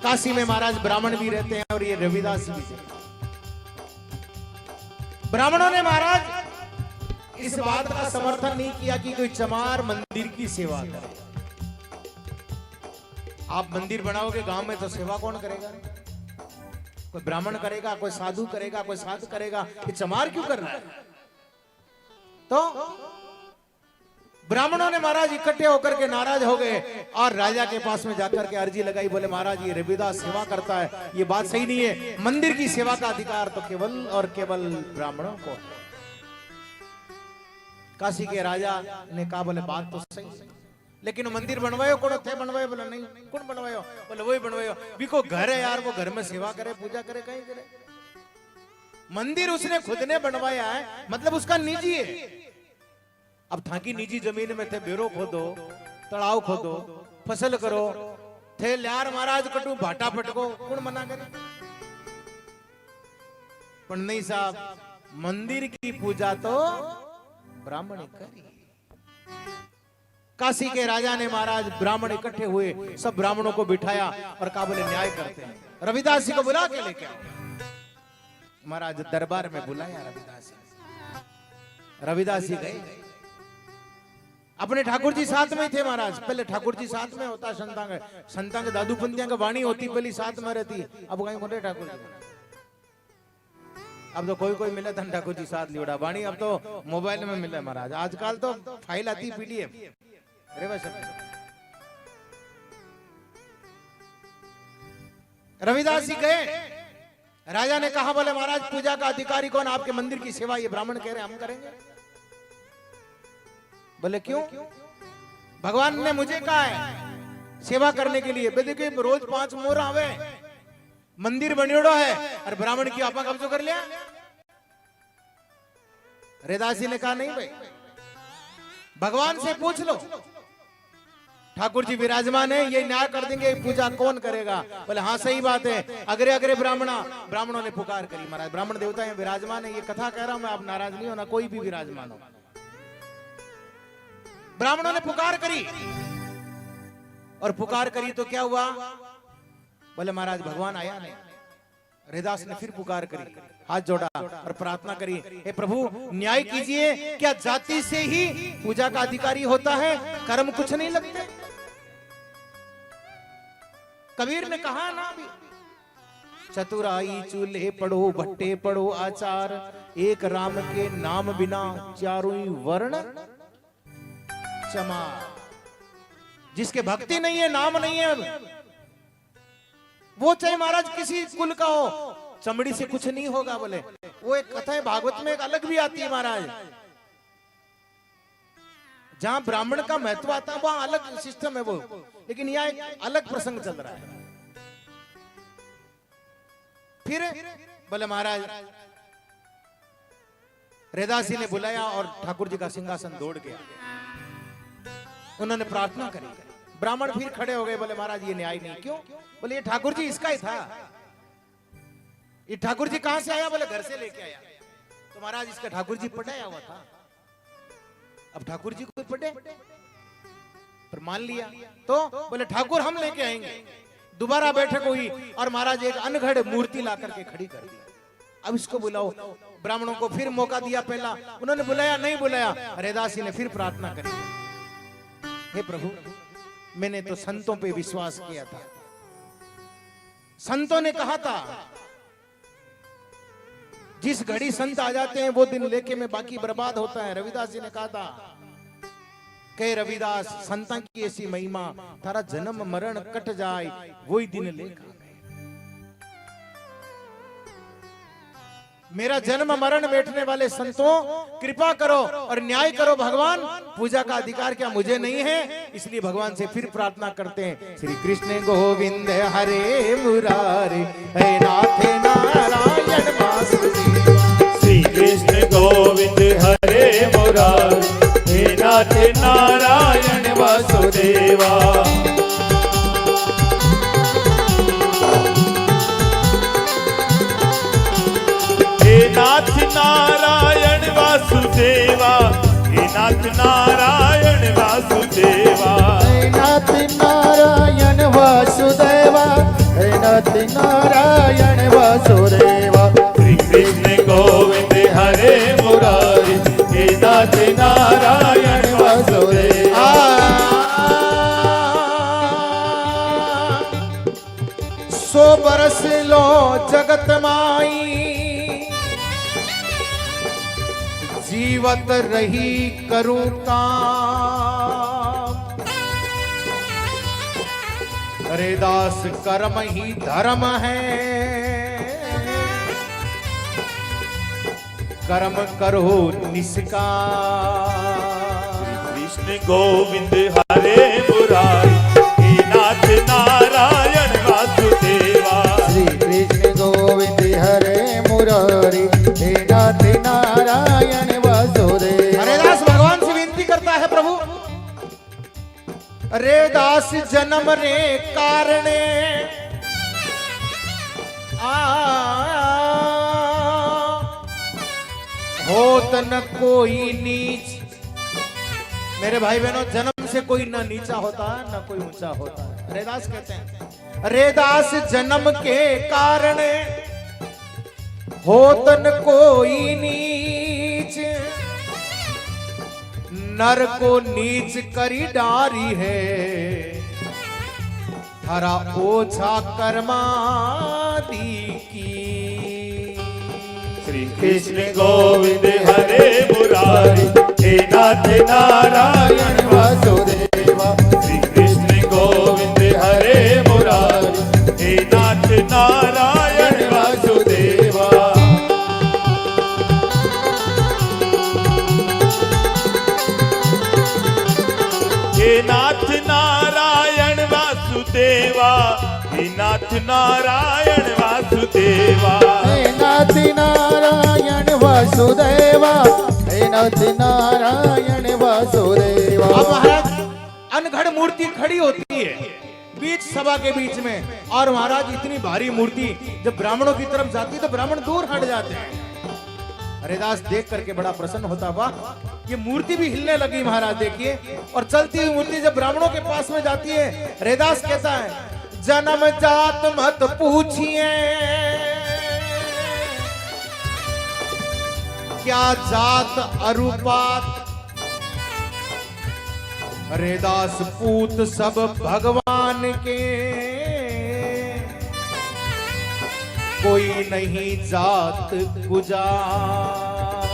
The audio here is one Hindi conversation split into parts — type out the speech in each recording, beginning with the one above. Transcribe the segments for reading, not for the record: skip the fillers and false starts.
काशी में महाराज ब्राह्मण भी रहते हैं और ये रविदास भी थे। ब्राह्मणों ने महाराज इस बात का समर्थन नहीं किया कि कोई चमार मंदिर की सेवा करे। आप मंदिर बनाओगे गांव में तो सेवा कौन करेगा? कोई ब्राह्मण करेगा, कोई साधु करेगा, कोई साधु करेगा, ये चमार क्यों कर रहा है? तो ब्राह्मणों ने महाराज इकट्ठे होकर के नाराज हो गए और राजा के पास में जाकर के अर्जी लगाई। बोले महाराज ये रविदास सेवा करता है, ये बात सही नहीं है। मंदिर की सेवा का अधिकार तो केवल और केवल ब्राह्मणों को। काशी के राजा ने कहा बोले बात तो सही, लेकिन मंदिर बनवायो कौन थे? बनवायो? बोले नहीं। कौन बनवायो? बोले वही बनवायो। बिको घर है यार, वो घर में सेवा करे, पूजा करे, कहीं करे। मंदिर उसने खुद ने बनवाया है, मतलब उसका निजी है। अब थाकी निजी जमीन में थे बेरो खोदो, तड़ाव खोदो, फसल करो, थे यार महाराज कटू भाटा पटको, कौन मना करे? पर नहीं साहब, मंदिर की पूजा तो ब्राह्मण करी। काशी के राजा ने महाराज ब्राह्मण इकट्ठे हुए, सब ब्राह्मणों को बिठाया और कहा बोले न्याय करते हैं। रविदास जी को बुला के लेके आओ। महाराज दरबार में बुलाया रविदास जी। रविदास जी गए, अपने ठाकुर जी साथ में थे महाराज। पहले ठाकुर जी साथ में होता संतांग दादू पंतिया का वाणी होती, पहले साथ में रहती। अब कहीं बोले ठाकुर जी, अब तो कोई कोई मिला था ठाकुर जी साथ लियोड़ा वाणी, अब तो मोबाइल में मिला महाराज। आजकल तो फाइल आती पीडीएफ। अरे बस रविदास जी गए, राजा ने कहा बोले महाराज पूजा का अधिकारी कौन? आपके मंदिर की सेवा ये ब्राह्मण कह रहे हम करेंगे। बोले क्यों? भगवान ने मुझे कहा है सेवा करने के लिए। देखिए रोज 5 मोर आवे, मंदिर बनियोड़ो है और ब्राह्मण की आपा कब्जो कर लिया। रविदास जी ने कहा नहीं भाई, भगवान से पूछ लो, ठाकुर जी विराजमान है, ये न्याय कर देंगे, पूजा कौन करेगा? बोले हाँ सही बात है। अगरे अगरे ब्राह्मणों ने पुकार करी। महाराज ब्राह्मण देवता है, विराजमान है, ये कथा कह रहा हूं मैं, आप नाराज नहीं होना, कोई भी विराजमान हो। ब्राह्मणों ने पुकार करी और पुकार करी तो क्या हुआ? बोले महाराज भगवान आया नहीं। रविदास ने फिर पुकार करी, हाथ जोड़ा और प्रार्थना करी, हे प्रभु न्याय कीजिए, क्या जाति से ही पूजा का अधिकारी होता है? कर्म कुछ नहीं लगते? कबीर ने कहा ना भी, चतुराई चूल्हे पढ़ो, भट्टे पढ़ो आचार, एक राम के नाम बिना चारों वर्ण चमार। जिसके भक्ति नहीं है, नाम नहीं है, वो चाहे महाराज किसी कुल का हो, चमड़ी से कुछ नहीं होगा। बोले वो एक कथा है भागवत में, एक अलग भी आती है महाराज, जहां ब्राह्मण का महत्व आता है वहां अलग सिस्टम है वो, लेकिन यहाँ एक अलग प्रसंग चल रहा है। फिर बोले महाराज रविदास जी ने बुलाया और ठाकुर जी का सिंहासन दौड़ गया। उन्होंने प्रार्थना करी, ब्राह्मण फिर खड़े हो गए। बोले महाराज ये न्याय नहीं। क्यों? बोले ये ठाकुर जी इसका ही था। ये ठाकुर जी कहां से आया? बोले घर से लेके आया। तो महाराज इसका ठाकुर जी पटाया हुआ था, अब ठाकुर जी को पटे पर मान लिया। तो बोले ठाकुर हम लेके आएंगे। दोबारा बैठक हुई और महाराज एक अनघड़ मूर्ति ला करके खड़ी कर दी। अब इसको बुलाओ। ब्राह्मणों को फिर मौका दिया, पहला उन्होंने बुलाया, नहीं बुलाया। रविदास जी ने फिर प्रार्थना करी, हे प्रभु मैंने तो संतों पे विश्वास किया था, संतों ने कहा था जिस घड़ी संत आ जाते हैं वो दिन लेके में बाकी बर्बाद होता है। रविदास जी ने कहा था कहे रविदास संता की ऐसी महिमा, तारा जन्म मरण कट जाए वही दिन लेखा। मेरा जन्म मरण बैठने वाले संतों कृपा करो और न्याय करो भगवान। पूजा का अधिकार क्या मुझे नहीं है? इसलिए भगवान से फिर प्रार्थना करते हैं, श्री कृष्ण गोविंद हरे मुरारे, हे नाथ नारायण वासुदेव। श्री कृष्ण गोविंद हरे मुरारे, हे नाथ नारायण वासुदेवा। नाथ नारायण वासुदेवा, हे नाथ नारायण वासुदेवा, हे नाथ नारायण वासुदेवा, हे नाथ नारायण वासुदेवा। श्री कृष्ण गोविंद हरे मुरारी, हे नाथ नारायण वासुदेवा। 100 बरस लो जगत माई, जीवत रही करूं काम। अरे दास कर्म ही धर्म है, कर्म करो निष्काम। कृष्ण गोविंद हरे मुरारी, हे नाथ नारायण वासुदेवा। श्री कृष्ण गोविंद हरे मुरारी, हे नाथ नारायण वासुदेवा। अरे दास भगवान से विनती करता है, प्रभु अरे दास जन्म रे कारणे होत न कोई नीच। मेरे भाई बहनों, जन्म से कोई न नीचा होता न कोई ऊंचा होता। रेदास कहते हैं, रेदास जन्म के कारण होत न कोई नीच, नर को नीच करी डारी है, हरा ओछा कर्मादि की। श्री कृष्ण गोविंद हरे मुरारी, हे नाथ नारायण वासुदेवा। श्री कृष्ण गोविंद हरे मुरारी, हे नाथ नारायण वासुदेवा। हे नाथ नारायण वासुदेवा, हे नाथ नारायण वासुदेवा। हे नाथ नारायण वासुदेवा, हे नाथ नारायण वासुदेवा। अब महाराज अनघड़ मूर्ति खड़ी होती है बीच सभा के बीच में, और महाराज इतनी भारी मूर्ति जब ब्राह्मणों की तरफ जाती है तो ब्राह्मण दूर हट जाते हैं। हरिदास देख करके बड़ा प्रसन्न होता, वाह ये मूर्ति भी हिलने लगी महाराज, देखिए। और चलती हुई मूर्ति जब ब्राह्मणों के पास में जाती है, हरिदास कहता है, जन्म जात मत पूछिए, क्या जात अरुपात। हरिदास पूत सब भगवान के, कोई नहीं जात गुजार।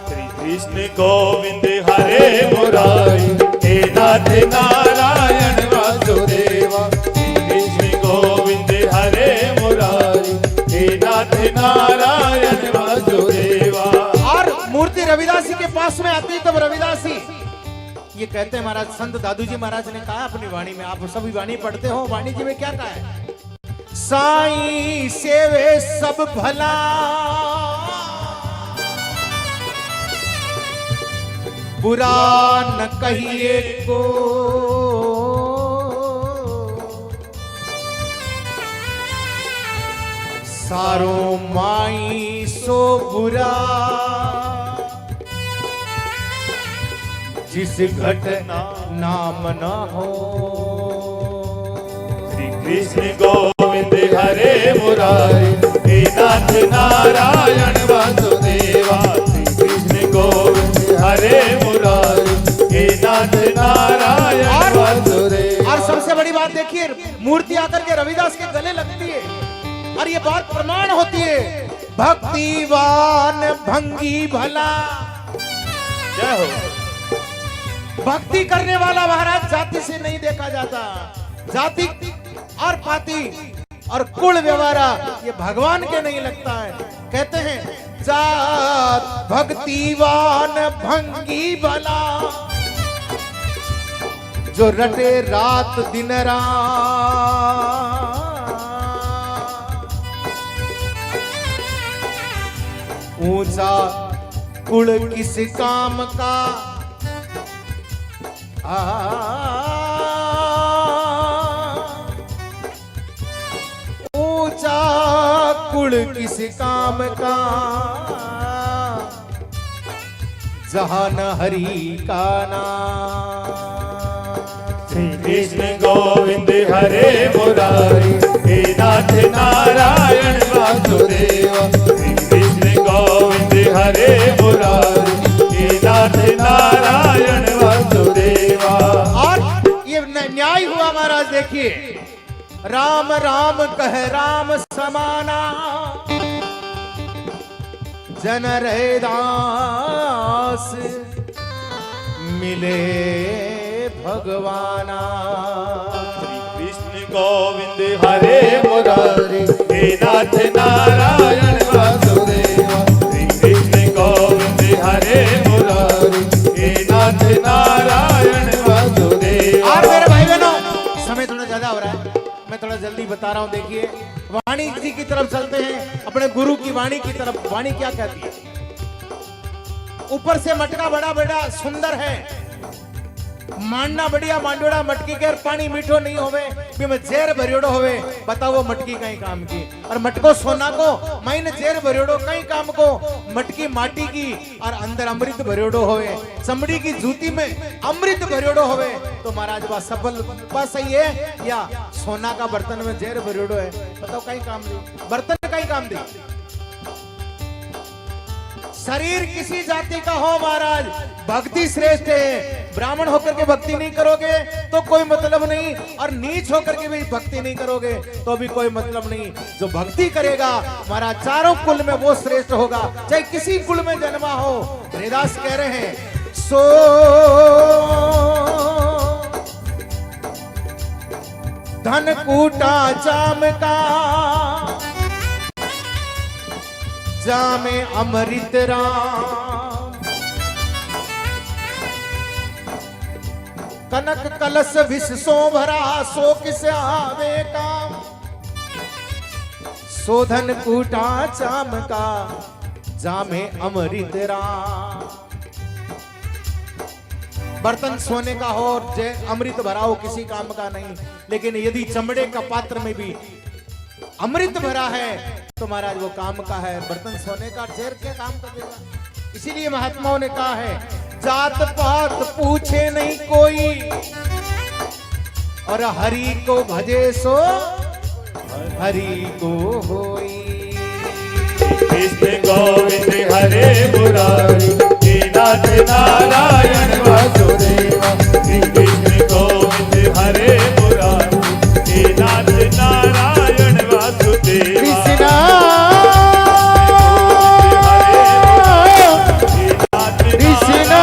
श्री कृष्ण गोविंद हरे मुरारी, हे नाथ नारायण वासुदेवा। श्री कृष्ण गोविंद हरे मुरारी, हे नाथ नारायण वासुदेवा। और मूर्ति रविदासी के पास में आती, तब रविदासी ये कहते हैं, महाराज संत दादू जी महाराज ने कहा अपनी वाणी में, आप सभी वाणी पढ़ते हो, वाणी जी में क्या कहा है, साईं सेवे सब भला, बुरा न कहिए को, सारो माई सो बुरा, जिस घटना नाम न हो। श्री कृष्ण गोविंद हरे मुरारी, हे नाथ नारायण वासुदेवा। श्री कृष्ण गोविंद हरे मुरारी, हे नाथ नारायण वासुदेवा। और सबसे बड़ी बात देखिए, मूर्ति आकर के रविदास के गले लगती है, और ये बात प्रमाण होती है, भक्तिवान भंगी भला। जय हो। भक्ति करने वाला महाराज जाति से नहीं देखा जाता, जाति और पाति और कुल व्यवहारा ये भगवान के नहीं लगता है। कहते हैं जात भक्तिवान भंगी भला, जो रटे रात दिन रात, ऊंचा कुल किस काम का, ऊंचा कुल किस काम का, जहां न हरि का नाम। श्री कृष्ण गोविंद हरे मुरारी, हे नाथ राम राम कह राम समाना, जन रैदास मिले भगवाना। श्री कृष्ण गोविंद हरे मुरारी, हे नाथ नारायण वासुदेवा। श्री कृष्ण गोविंद हरे मुरारी, हे नाथ नारायण वासुदेवा। और मेरे भाई बहनों, समय थोड़ा ज्यादा हो रहा है, मैं थोड़ा जल्दी बता रहा हूं। देखिए, वाणी जी की तरफ चलते हैं, अपने गुरु की वाणी की तरफ। वाणी क्या कहती है? ऊपर से मटका बड़ा बड़ा सुंदर है, मांडना बढ़िया मांडोड़ा मटकी के पानी मीठो नहीं होवे, भी में जेर भरियोड़ो होवे। बताओ वो मटकी कहीं काम की, और मटको सोना को माइन जेर भरियोड़ो कहीं काम को। मटकी माटी की और अंदर अमृत भरियोड़ो होवे, चमड़ी की जूती में अमृत भरियोड़ो होवे। तो महाराज बात सफल बात सही है, या सोना का बर्तन में जेर भरियोड़ो है? बताओ कहीं काम दी, बर्तन कहीं काम दी। शरीर किसी जाति का हो महाराज, भक्ति श्रेष्ठ है। ब्राह्मण होकर के भक्ति नहीं करोगे तो कोई मतलब नहीं, और नीच होकर के भी भक्ति नहीं करोगे तो भी कोई मतलब नहीं। जो भक्ति करेगा महाराज चारों कुल में वो श्रेष्ठ होगा, चाहे किसी कुल में जन्मा हो। रैदास कह रहे हैं, सो धन कूटा चाम का, जामे अमृत राम। कनक कलश विष सो भरा, सो किस आवे काम। शोधन कूटा चाम का, जामे अमृत राम। बर्तन सोने का हो और अमृत भरा हो किसी काम का नहीं, लेकिन यदि चमड़े का पात्र में भी अमृत भरा है तो महाराज वो काम का है। बर्तन सोने का जेर क्या काम करेगा? इसीलिए महात्माओं ने कहा है, जात पात पूछे नहीं कोई, और हरि को भजे सो हरि को होई। कृष्ण गोविंद हरे मुरारी, हे नाथ नारायण वासुदेवा। श्री कृष्ण गोविंद हरे मुरारी, हे नाथ नारायण वासुदेवा। कृष्णा कृष्णा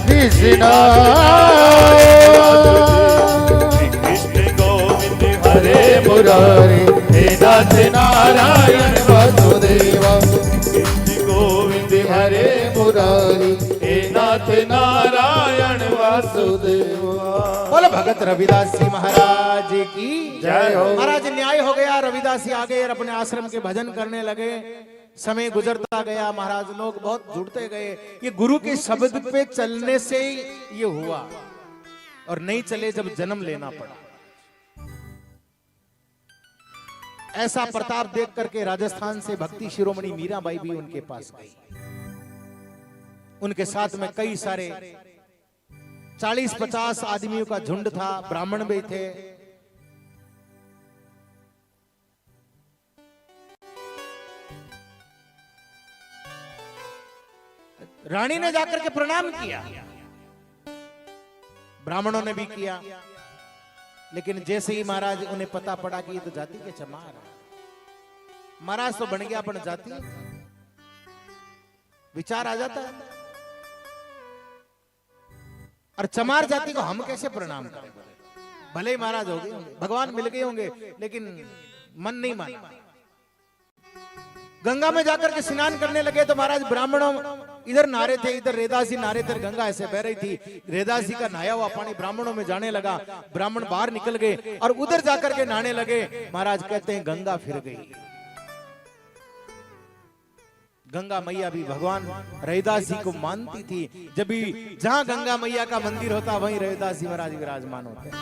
कृष्णा। श्री कृष्ण गोविंद हरे मुरारी, हे नाथ नारायण वासुदेवा। कृष्ण गोविंद हरे मुरारी, हे नाथ नारायण वासुदेवा। बोलो भगत रविदास जी महाराज की जय हो। महाराज न्याय हो गया, रविदास जी आ गए और अपने आश्रम के भजन करने लगे। समय गुजरता गया, महाराज लोग बहुत जुड़ते गए। ये गुरु के शब्द पे चलने से ही ये हुआ, और नहीं चले जब जन्म लेना पड़ा। ऐसा प्रताप देख करके राजस्थान से भक्ति शिरोमणि मीराबाई भी उनके पास गई। उनके साथ में कई सारे 40-50 आदमियों का झुंड था, ब्राह्मण भी थे। रानी ने जाकर के प्रणाम किया, ब्राह्मणों ने भी किया, लेकिन जैसे ही महाराज उन्हें पता पड़ा कि ये तो जाति के चमार है, महाराज तो बन गया अपन जाति, विचार आ जाता है। और चमार जाति को हम कैसे प्रणाम करें? भले ही महाराज हो गए होंगे, भगवान मिल गए होंगे, लेकिन मन नहीं माना। गंगा में जाकर के स्नान करने लगे तो महाराज ब्राह्मणों इधर नहारे थे, इधर रैदास जी नहारे थे, गंगा ऐसे बह रही थी। रैदास जी का नहाया हुआ पानी ब्राह्मणों में जाने लगा, ब्राह्मण बाहर निकल गए और उधर जाकर के नहाने लगे। महाराज कहते हैं गंगा फिर गई। गंगा मैया भी भगवान रैदास जी को मानती थी। जब भी जहां गंगा मैया का मंदिर होता वहीं रैदास जी महाराज विराजमान होते हैं।